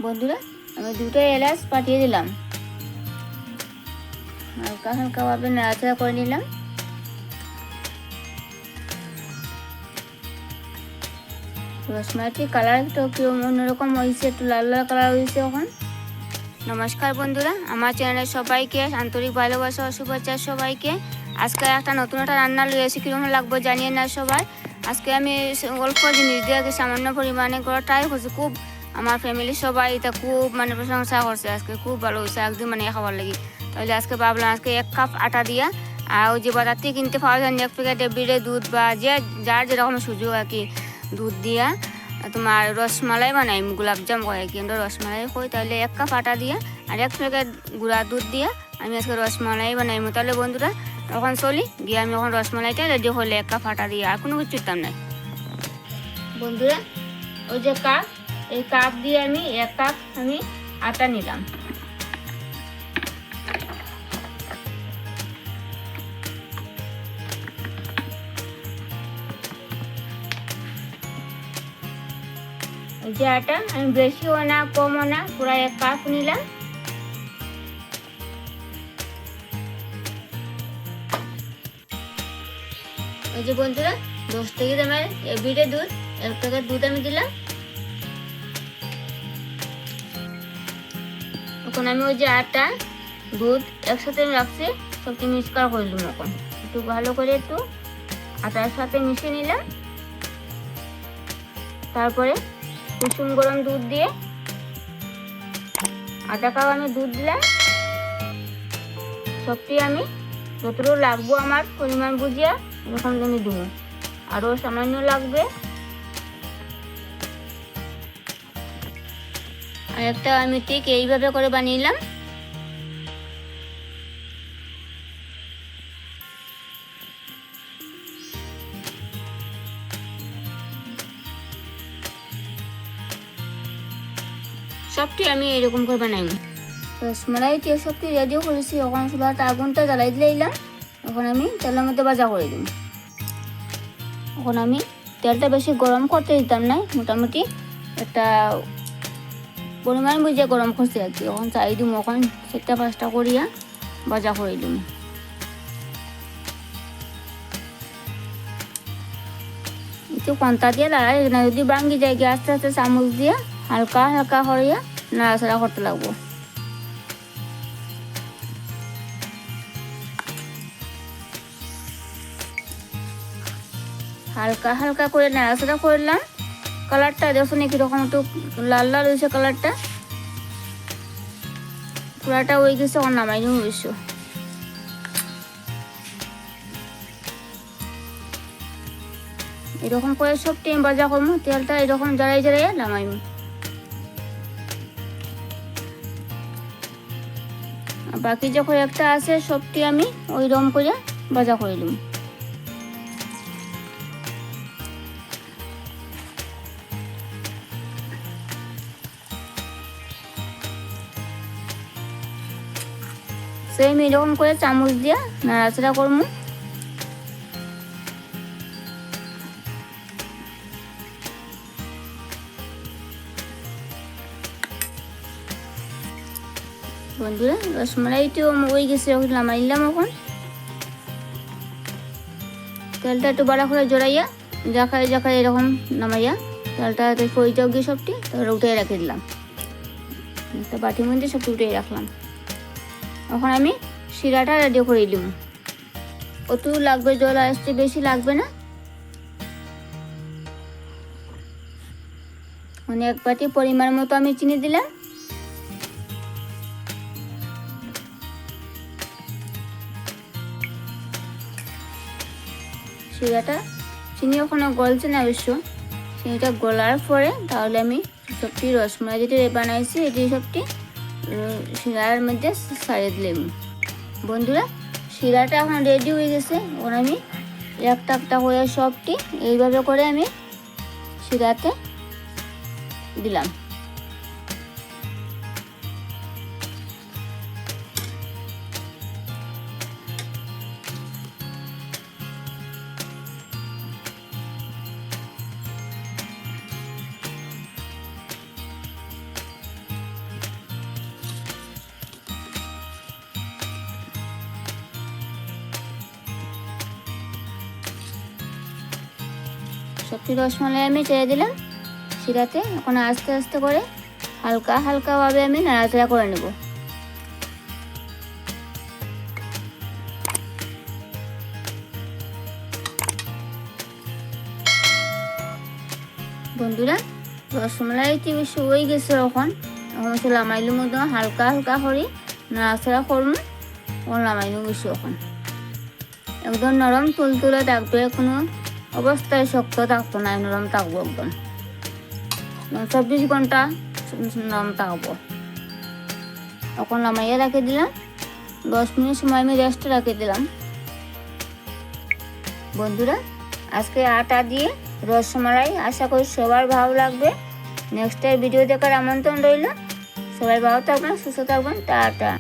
বন্ধুরা, আমি দুটো এলাচ পাঠিয়ে দিলাম, হালকা হালকাভাবে নাড়াচাড়া করে নিলাম। রসমালাইটির কালারটা একটু অন্যরকম হয়েছে, একটু লাল লাল কালার হয়েছে এখন। নমস্কার বন্ধুরা, আমার চ্যানেলের সবাইকে আন্তরিক ভালোবাসা ও শুভেচ্ছা সবাইকে। আজকে একটা নতুন একটা রান্না লুয়েছি, কীরকম লাগবে জানিয়ে না সবাই। আজকে আমি অল্প জিনিস দিয়ে সামান্য পরিমাণে করা ট্রাই করছি। খুব আমার ফ্যামিলির সবাই এটা খুব প্রশংসা করছে, আজকে খুব ভালো হয়েছে একদিন খাবার লাগি। তাহলে আজকে ভাবলাম আজকে 1 কাপ আটা দিয়া আর ওই যে বাজার থেকে কিনতে পাওয়া যায় 1 প্যাকেট এভরিডে দুধ বা যার যেরকম সুযোগ আর কি, দুধ দিয়া তোমার রসমালাই বানাই, গোলাপজাম করে কি আমরা রসমালাই কই। তাহলে 1 কাপ আটা দিয়া আর 1 প্যাকেট গুঁড়া দুধ দিয়া আমি আজকে রসমালাই বানাইমু। তাহলে বন্ধুরা এখন চলি গিয়ে আমি এখন রসমালাইটা রেডি হলে 1 কাপ আটা দিয়ে, আর কোনো কিছু দিতাম নাই। বন্ধুরা, ওই যে কাপ, এই কাপ দিয়ে আমি 1 কাপ আমি আটা নিলাম। যে আটা আমি বেশিও না কমও না, পুরো 1 কাপ নিলাম। ওই যে বন্ধুরা 10 থেকে আমার এভরিডে দুধ, 1 প্যাকেট দুধ আমি দিলাম। এখন আমি ওই যে আটা দুধ একসাথে রাখছি, সবটি মিক্স করে দিলাম। এখন একটু ভালো করে একটু আটার সাথে মিশিয়ে নিলাম। তারপরে কুসুম গরম দুধ দিয়ে 1/2 কাপ আমি দুধ দিলাম। সবটি আমি যতটুকু লাগবো আমার পরিমাণ বুঝিয়া এরকম আমি দেবো, আরও সামান্য লাগবে। আর একটা আমি ঠিক এইভাবে করে বানিয়ে সবটি আমি এরকম করে বানাই। রসমালাই দিয়ে সবটি রেডিও করেছি। এখন চুলাটা আগুনটা জ্বালাই দিলাম। এখন আমি তেলের মধ্যে ভাজা করে দিই। এখন আমি তেলটা বেশি গরম করতে দিতাম না, মোটামুটি একটা পরিমাণ বুঝে গরম করছি আর কি। এখন চাই দিম, এখন 4-5টা করিয়া ভাজা করে দিম। একটু কন্তা দিয়ে লাড়াই না, যদি ভাঙ্গি যায় আস্তে আস্তে চামচ দিয়ে হালকা হালকা করিয়া নাড়াচাড়া করতে লাগবো। হালকা হালকা করে নাড়াচাড়া করলাম। কালারটা দেখুন কিরকম একটু লাল লাল হয়েছে কালারটা, পুরাটা হয়ে গেছে। এখন নামাই নিয়ে হয়েছে। এরকম করে সব টাইম ভাজা করবো, তেলটা এরকম জড়াই জড়াইয়া নামাইব। বাকি যে কয়েকটা আছে সবটি আমি ওই রকম করে ভাজা করে নিব। সেম এরকম করে চামচ দিয়ে নাড়াচাড়া করবো। বন্ধুরা, রসমালাইটিও হয়ে গেছে, নামাই নিলাম। এখন তেলটা একটু বড়া করে জড়াইয়া জাখায় জাখায় এরকম নামাইয়া তেলটা কইটাও গিয়ে সবটি তারপরে উঠে রেখে দিলাম। একটা বাটির মধ্যে সবটি উঠে রাখলাম। এখন আমি শিরাটা রেডি করে দিলাম। কত লাগবে জল আসতে, বেশি লাগবে না। মানে 1 বাটি পরিমাণ মতো আমি চিনি দিলাম। শিরাটা চিনি ওখানে গলছে না অবশ্য, চিনিটা গলার পরে তাহলে আমি সবটি রসমালাই যেটি বানাইছি এটি সবটি শিরার মধ্যে ছাড়িয়ে দিলাম। বন্ধুরা, শিরাটা এখন রেডি হয়ে গেছে। এখন আমি একটা একটা করে সবটি এইভাবে করে আমি শিরাতে দিলাম। সবটি রসমালাই আমি ছেড়ে দিলাম শিরাতে। এখন আস্তে আস্তে করে হালকা হালকাভাবে আমি নাড়াচাড়া করে নেব। বন্ধুরা রসমালাইটি বেশি হয়ে গেছে। এখন লামাইলের মধ্যে হালকা হালকা করে নাড়াচাড়া করুন। লামাইলে বেশি এখন একদম নরম তুলতুলে থাকবে, কোনো অবস্থায় শক্ত থাকতো না, নরম থাকবো একদম 24 ঘন্টা নরম থাকবো। এখন নামাইয়া রেখে দিলাম, 10 মিনিট সময় আমি রেস্টে রেখে দিলাম। বন্ধুরা আজকে আটা দিয়ে রসমালাই আশা করি সবার ভালো লাগবে। নেক্সট ভিডিও দেখার আমন্ত্রণ রইল। সবাই ভালো থাকবেন, সুস্থ থাকবেন। টাটা।